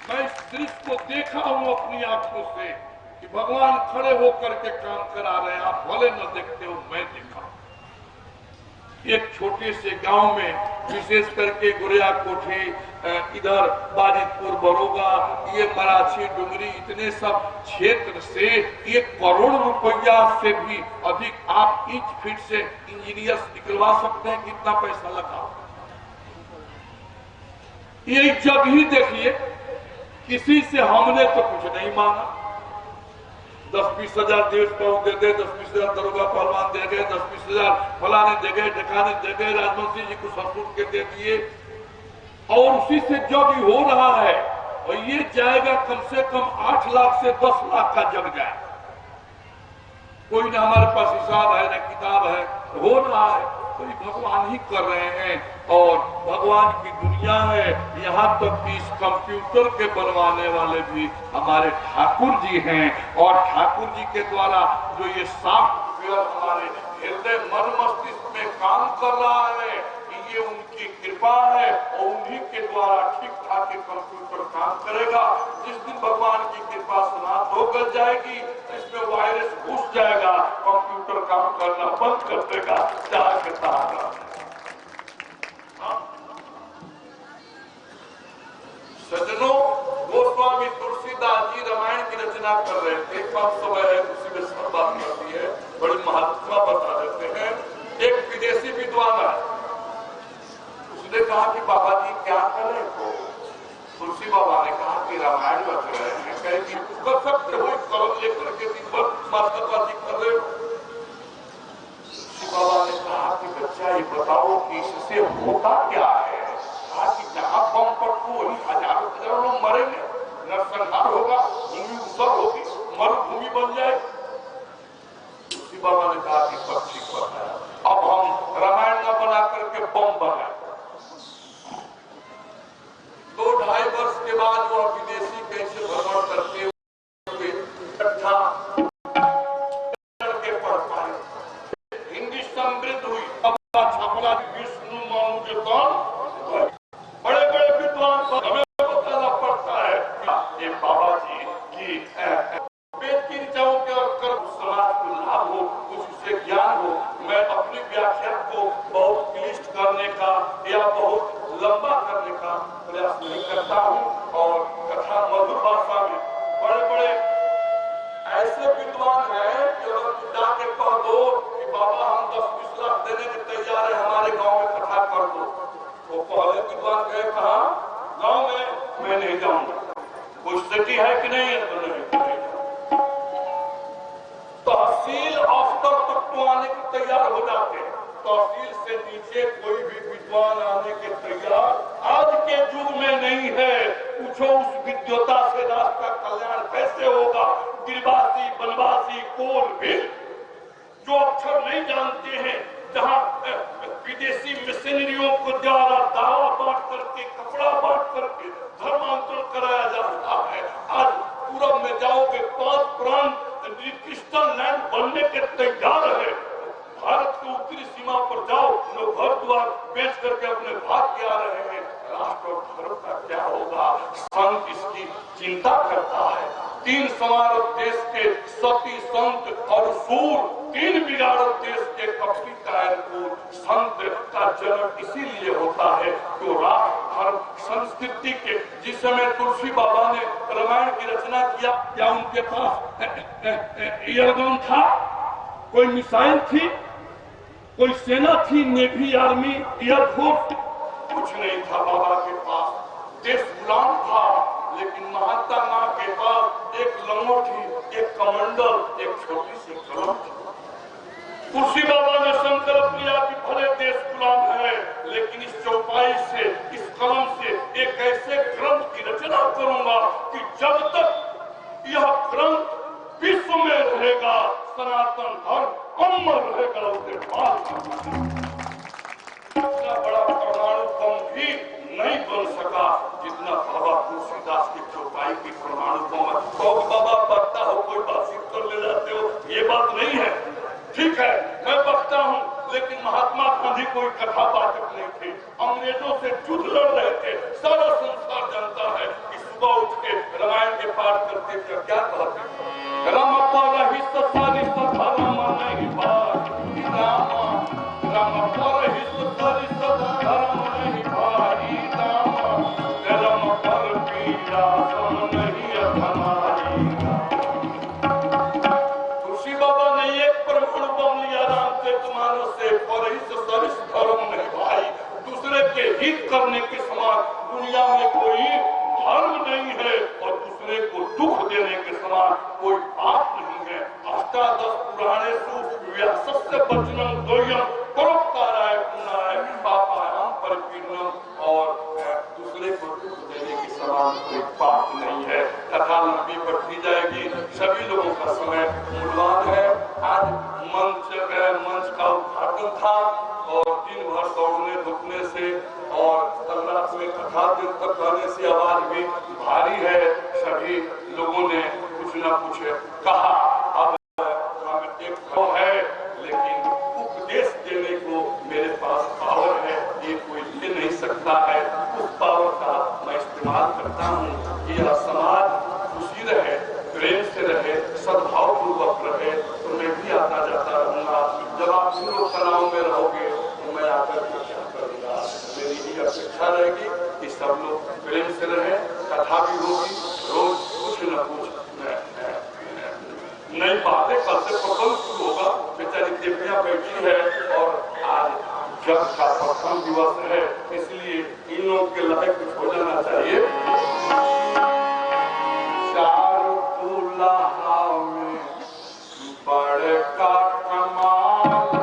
मैं इस दृश्य को देखा हूँ अपनी आंखों से कि भगवान खड़े होकर के काम करा रहे हैं। आप भले न देखते हो, मैं देखा। एक छोटे से गांव में, विशेष करके गुरिया कोठी, इधर बाजितपुर, बरोगा, ये मराठी डुंगरी, इतने सब क्षेत्र से 1 करोड़ रुपया से भी अधिक आप इंच फीट से इंजीनियर निकलवा सकते हैं। कितना पैसा लगा? ये जग ही देखिए, किसी से हमने तो कुछ नहीं मांगा। 10-20 हजार देश को दे दे, 10-20 हजार दरोगा पहलवान दे गए, 10-20 हजार फलाने दे गए, ढकाने दे गए, राजवंशी जी को ससुर के दे दिए, और उसी से जग हो रहा है। और ये जाएगा कम से कम 8 लाख से 10 लाख का जग जाए। कोई ना हमारे पास हिसाब है ना किताब है, हो रहा है तो ये भगवान ही कर रहे हैं और भगवान की दुनिया है। यहाँ तक कि इस कंप्यूटर के बनवाने वाले भी हमारे ठाकुर जी हैं और ठाकुर जी के द्वारा जो ये सॉफ्टवेयर हमारे हृदय मन मस्तिष्क में काम कर रहा है, ये उनकी कृपा है और उन्हीं के द्वारा ठीक ठाक कंप्यूटर काम करेगा। जिस दिन भगवान की कृपा समाप्त होकर जाएगी इसमें वायरस घुस जाएगा, कंप्यूटर काम करना बंद कर देगा। सज्जनों, गोस्वामी तुलसीदास जी रामायण की रचना कर रहे थे। कम समय है, उसी में सब बात करती है, बड़ी महत्व बता देते हैं। एक विदेशी विद्वान है, उसने कहा कि बाबा जी क्या करें? तो तुलसी बाबा ने कहा कि रामायण बच रहे हैं, कहे कि कर सकते हो, कलम लेकर के दिन भर मास्टरबाजी कर रहे हो। तुलसी बाबा ने कहा कि बच्चा ये बताओ कि इससे होता क्या है? कहा कि जहाँ बम पड़ू वही हजारों हजारों लोग मरेंगे, नरसंहार होगा, भूमि उसर होगी, मरुभूमि बन जाए। तुलसी बाबा ने कहा कि सब ठीक बात है, अब हम रामायण न बना करके बम बनाए। 2-2.5 वर्ष के बाद वह विदेशी कैसे भ्रमण करते हुए पढ़ पाए, हिंदी समृद्ध हुई। छापरा विष्णु बड़े बड़े विद्वान हमें बताना पड़ता है ये बाबा जी की वेद की ऋचाओं के और कर्म समाज को लाभ हो, कुछ उससे ज्ञान हो। मैं अपनी व्याख्या को बहुत क्लिष्ट करने का या बहुत लंबा करने का प्रयास नहीं करता हूँ और कथा मधुर भाषा में बड़े बड़े ऐसे विद्वान हैं कि अगर जाके कह दो कि बाबा हम 10-20 लाख देने के तैयार है, हमारे गांव में कथा कर दो, तो पहले विद्वान गए कहा गांव में मैं नहीं जाऊंगा, कोई स्थिति है कि नहीं है? तो नहीं। तहसील स्तर तक तो आने के तैयार हो जाते हैं, तहसील से नीचे कोई भी विद्वान आने के तैयार आज के युग में नहीं है। पूछो उस विद्वता से राष्ट्र का कल्याण कैसे होगा? गिरवासी, बनवासी, कोल भी जो अक्षर नहीं जानते हैं, जहाँ विदेशी मिशनरियों को द्वारा दावा बांट करके, कपड़ा बांट करके धर्मांतरण कराया जा रहा है। आज पूरब में जाओगे 5 प्रांत क्रिस्टल लैंड बनने के तैयार है। भारत की उत्तरी सीमा पर जाओ, लोग घर द्वार बेच करके अपने भाग के आ रहे हैं। राष्ट्र और धर्म का क्या होगा? संत इसकी चिंता करता है। 3 समारोह देश के सती संत और सूर, 3 बिगाड़ो देश के कपटी कायरपुर। संत का जन्म इसीलिए होता है जो राष्ट्र धर्म संस्कृति के, जिस समय तुलसी बाबा ने रामायण की रचना किया, क्या उनके पास एयरगन था? कोई मिसाइल थी? कोई सेना थी? Navy, army, air force? कुछ नहीं था बाबा के पास। देश गुलाम था, लेकिन महात्मा माँ के पास एक लंगोटी, एक कमंडल, एक छोटी सी कलम थी। तुलसी बाबा ने संकल्प लिया कि भले देश गुलाम है, लेकिन इस चौपाई से, इस कलम से एक ऐसे ग्रंथ की रचना करूंगा कि जब तक यह ग्रंथ विश्व में रहेगा, सनातन धर्म अमर रहेगा। उसके बाद इतना बड़ा परमाणु बम भी नहीं बन सका जितना बाबा तुलसीदास की चौपाई की परमाणु बम। तो बाबा बकता हो, कोई बातचीत कर ले जाते हो, ये बात नहीं है। ठीक है, मैं बकता हूँ, लेकिन महात्मा गांधी कोई कथा पाठक नहीं थे, अंग्रेजों से युद्ध लड़ रहे थे। सारा संसार जानता है कि सुबह उठ के रामायण के पाठ करते थे, क्या कहते थे? राम पर ही ससारी सधर्म नहीं भाई रामा, राम पर ही ससारी सधर्म नहीं भाई रामा, राम पर पीड़ा सम नहीं अधमाई। तुलसी बाबा ने एक परमाणु बम लिया रामचरितमानस से, पर ही ससारी धर्म नहीं भाई। दूसरे के हित करने के समान दुनिया में कोई धर्म नहीं है और दूसरे को दुख देने के समान कोई पाप नहीं है। अष्टादश पुराणेषु व्यासस्य वचनं द्वयम् परोपकाराय पुण्याय पापायाम परिपीडनम्, और दूसरे को दुख देने के समान कोई बात नहीं है। कथा लंबी बढ़ती जाएगी, सभी लोगों का समय मूल्यवान है। आज मंच का उद्घाटन था और दिन भर दौड़ने धूपने से और रात में कथा दिन तक रहने से आवाज भी भारी है। सभी लोगों ने कुछ न कुछ कहा। अब एक है, लेकिन उपदेश देने को मेरे पास पावर है, ये कोई ले नहीं सकता है। उस पावर का मैं इस्तेमाल करता हूँ कि यह समाज खुशी रहे, प्रेम से रहे, सद्भाव पूर्वक रहे, तो मैं भी आता जाता रहूंगा। जब आप इन लोग तनाव में रहोगे तो मैं आकर के क्या करूंगा। मेरी ही अपेक्षा रहेगी कि सब लोग प्रेम से रहे, कथा भी होगी, रोज कुछ न कुछ नई बातें करते प्रथम शुरू होगा। बेचारी देवियां बैठी है और आज जग का प्रथम दिवस है, इसलिए इन लोगों के लायक कुछ हो जाना चाहिए। बड़े का कमाल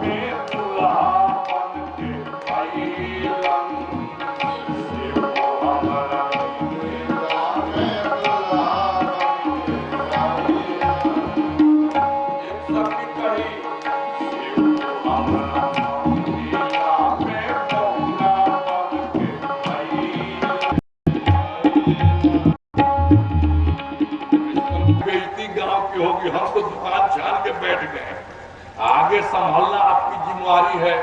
में बताना आपकी जिम्मेवारी है।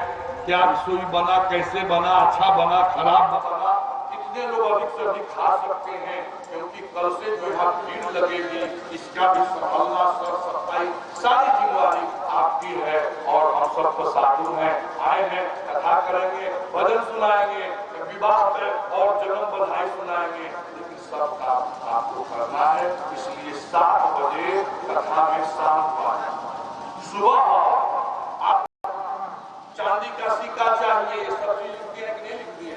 क्या रसोई बना, कैसे बना, अच्छा बना, खराब बना, कितने लोग अधिक से अधिक खा सकते हैं, क्योंकि कल से जो है भीड़ लगेगी, इसका भी संभालना, सफाई, सारी जिम्मेवारी आपकी है। और हम सब तो साधु हैं, आए हैं, कथा करेंगे, भजन सुनाएंगे, विवाह और जन्म बधाई सुनाएंगे, लेकिन सब काम आपको करना है। इसलिए 7 बजे कथा में शाम पाना। सुबह आप चांदी का सिक्का चाहिए, ये सब चीज लिख दिए कि नहीं लिख दिए?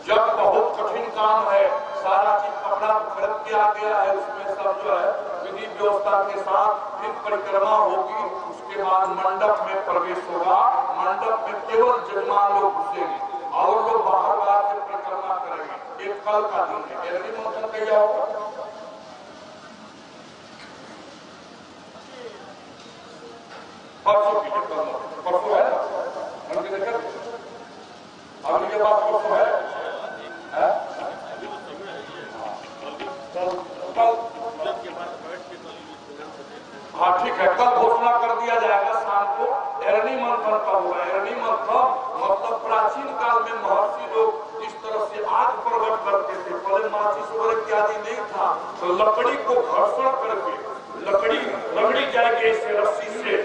जब बहुत कठिन काम है, सारा चीज कपड़ा खरीद के आ गया है, उसमें सब जो है विधि व्यवस्था के साथ फिर परिक्रमा होगी, उसके बाद मंडप में प्रवेश होगा। मंडप में केवल जजमान लोग घुसेंगे और लोग बाहर बाहर से परिक्रमा करेंगे। एक कल का दिन है, एरनी मंथन कैसा होगा? परसों की परसों है ना, अगली के बाद परसों है, हाँ ठीक है, कल घोषणा कर दिया जाएगा शाम को एरनी मंथन का होगा। एरनी मंथन मतलब प्राचीन काल में महर्षि लोग जिस तरह से आग प्रकट करते थे, पहले माचिस वगैरह इत्यादि नहीं था, तो लकड़ी को घर्षण करके लकड़ी रगड़ी जाएगी ऐसे रस्सी से,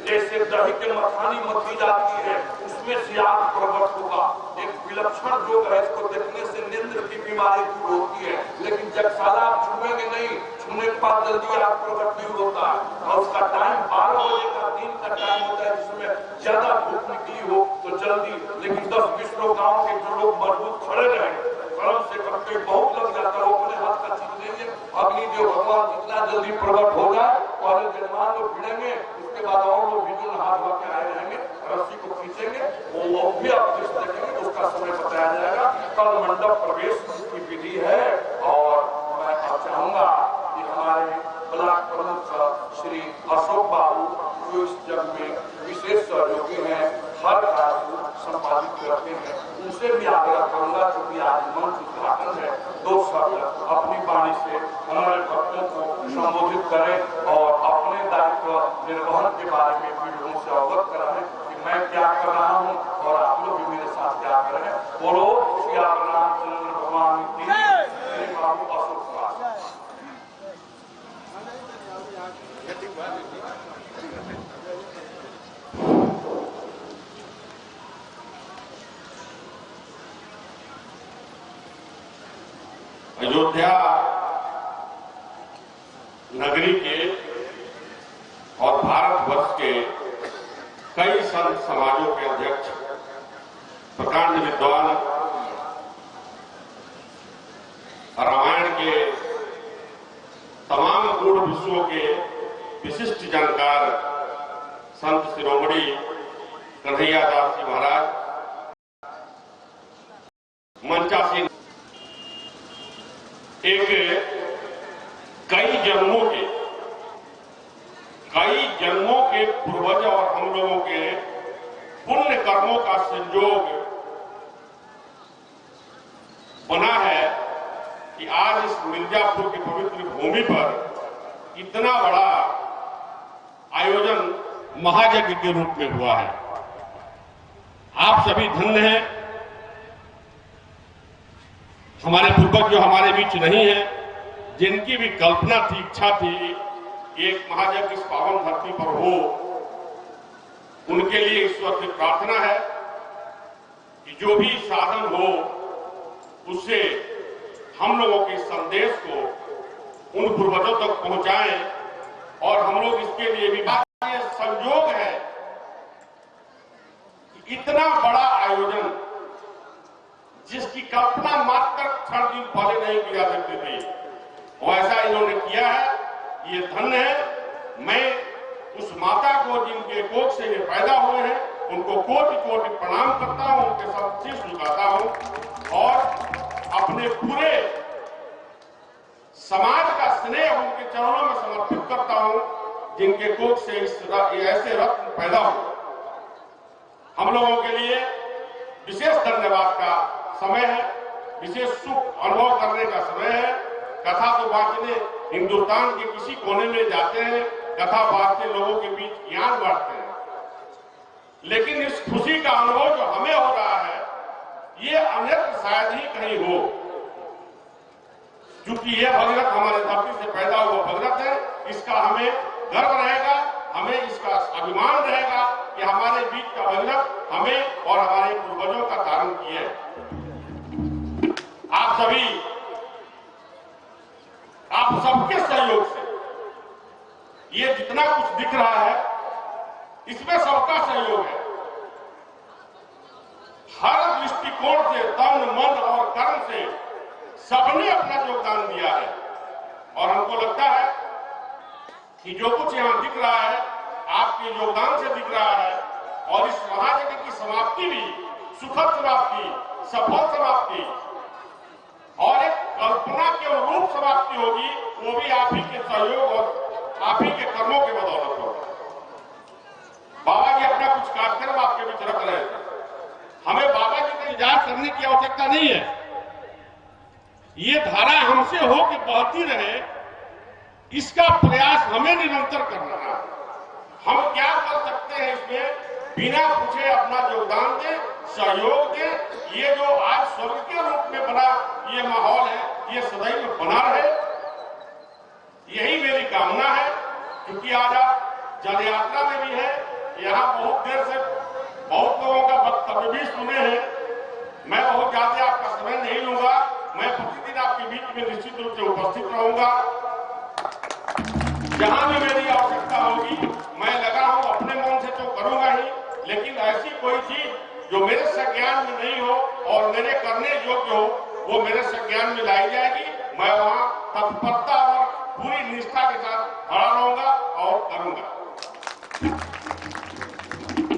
जैसे दही के मखानी मथी जाती है, उसमें से आग प्रकट होगा। एक विलक्षण योग है, इसको देखने से नींद की बीमारी दूर होती है, लेकिन जगशाला आप छूएंगे नहीं, छूने के बाद जल्दी आग प्रकट नहीं होता है। और उसका टाइम 12 बजे का दिन का टाइम होता है, जिसमें ज्यादा धूप निकली हो तो जल्दी, लेकिन 10-20 लोग गाँव के जो लोग मजबूत खड़े रहे, कलम से करके बहुत लग जाता है, वो अपने हाथ का चीज लेंगे, अग्निदेव भगवान जितना जल्दी प्रकट हो जाए, पहले जजमान लोग भिड़ेंगे, उसके बाद और लोग भिजुन हाथ धो के आए रहेंगे, रस्सी को खींचेंगे, वो भी आप जिस देखेंगे उसका समय बताया जाएगा। कल मंडप प्रवेश की विधि है। और मैं चाहूंगा कि हमारे ब्लॉक प्रमुख श्री अशोक बाबू, जो इस जग में विशेष सहयोगी हैं, हर कार्य संपादित करते हैं, उनसे भी आग्रह करूंगा, क्योंकि आज मंच उद्घाटन है, 2 शब्द अपनी वाणी से हमारे भक्तों को संबोधित करें और अपने दायित्व निर्वहन के बारे में भी लोगों से अवगत कराएं कि मैं क्या कर रहा हूँ और आप लोग भी मेरे साथ क्या करें। बोलो श्री रामचंद्र भगवान की जय। बाबू अशोक कुमार। अयोध्या नगरी के और भारतवर्ष के कई संत समाजों के अध्यक्ष, प्रकांड विद्वान, रामायण के तमाम गूढ़ विषयों के विशिष्ट जानकार संत शिरोमणि कन्हैया दास जी महाराज मंचासीन एक कई जन्मों के पूर्वज और हम लोगों के पुण्य कर्मों का संयोग बना है कि आज इस मिर्जापुर की पवित्र भूमि पर इतना बड़ा आयोजन महायज्ञ के रूप में हुआ है। आप सभी धन्य हैं। हमारे पूर्वज जो हमारे बीच नहीं है, जिनकी भी कल्पना थी, इच्छा थी एक महायज्ञ इस पावन धरती पर हो, उनके लिए ईश्वर से प्रार्थना है कि जो भी साधन हो उससे हम लोगों के संदेश को उन पूर्वजों तक पहुंचाएं। और हम लोग इसके लिए भी ये संयोग है कि इतना बड़ा आयोजन जिसकी कल्पना मात्र क्षण दिन पहले नहीं की जा सकती थी, वैसा इन्होंने किया है। ये धन्य है। मैं उस माता को जिनके कोख से ये पैदा हुए हैं, उनको कोटि कोटि प्रणाम करता हूं, उनके साथ शीश झुकाता हूं और अपने पूरे समाज का स्नेह उनके चरणों में समर्पित करता हूं, जिनके कोख से ऐसे रत्न पैदा हो। हम लोगों के लिए विशेष धन्यवाद का समय है, विशेष सुख अनुभव करने का समय है। कथा तो बांटने हिंदुस्तान के किसी कोने में जाते हैं, कथा बांटते लोगों के बीच ज्ञान बांटते हैं। लेकिन इस खुशी का अनुभव जो हमें हो रहा है ये अन्यत्र शायद ही कहीं हो, क्योंकि ये भगीरथ हमारे धरती से पैदा हुआ भगीरथ है। इसका हमें गर्व रहेगा, हमें इसका अभिमान रहेगा कि हमारे बीच का भगीरथ हमें और हमारे पूर्वजों का धारण किए है। आप सबके सहयोग से ये जितना कुछ दिख रहा है इसमें सबका सहयोग है। हर दृष्टिकोण से, तन मन और कर्म से सबने अपना योगदान दिया है और हमको लगता है कि जो कुछ यहां दिख रहा है आपके योगदान से दिख रहा है और इस महायज्ञ की समाप्ति भी सुखद समाप्ति, सफल समाप्ति और एक कल्पना के अनुरूप समाप्ति होगी, वो भी आप ही के सहयोग और आप ही के कर्मों के बदौलत होगा। बाबा जी अपना कुछ कार्यक्रम आपके बीच रख रहे थे, हमें बाबा जी का इंतजार करने की आवश्यकता नहीं है। ये धारा हमसे हो कि बहती रहे, इसका प्रयास हमें निरंतर करना है। हम क्या कर सकते हैं इसमें, बिना पूछे अपना योगदान दें, सहयोग दें। ये जो आज स्वर्ग के रूप में बना ये माहौल है, ये सदैव बना रहे, यही मेरी कामना है। क्योंकि आज आप जल यात्रा में भी है, यहाँ बहुत देर से बहुत लोगों का वक्तव्य भी सुने हैं। मैं बहुत ज्यादा आपका समय नहीं लूंगा, मैं प्रतिदिन आपके बीच में निश्चित रूप से उपस्थित रहूंगा। जहां भी मेरी आवश्यकता होगी मैं लगा हूं, अपने मन से तो करूंगा ही, लेकिन ऐसी कोई चीज जो मेरे संज्ञान में नहीं हो और मेरे करने योग्य हो वो मेरे संज्ञान में लाई जाएगी। मैं वहां तत्परता और पूरी निष्ठा के साथ खड़ा रहूंगा और करूंगा।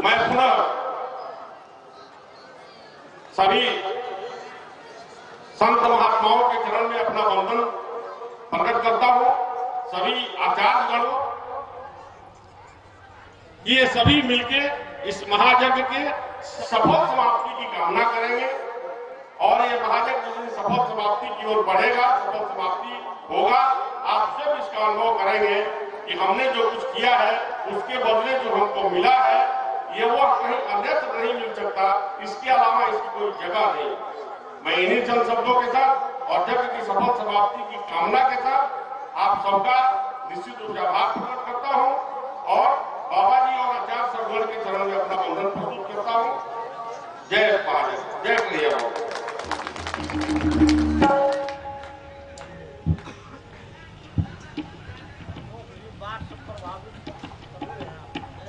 मैं पुनः सभी संत महात्माओं के चरण में अपना वंदन प्रकट करता हूं। सभी आचार्यगणों, ये सभी मिलके इस महायज्ञ के सफल समाप्ति की कामना करेंगे और ये महायज्ञ सफल समाप्ति की ओर बढ़ेगा, सफल समाप्ति होगा। आप सब इसका अनुभव करेंगे कि हमने जो कुछ किया है उसके बदले जो हमको मिला है ये वो कहीं अन्यत्र नहीं मिल सकता, इसके अलावा इसकी कोई जगह नहीं। मैं इन्हीं चंद शब्दों के साथ और यज्ञ की सफल समाप्ति की कामना के साथ आप सबका निश्चित रूप से आभार प्रकट करता हूं और बाबा जी और आचार्य सरगण के चरण में अपना वंदन प्रस्तुत करता हूं। जय महाराज, जय कन्हैया बाबा।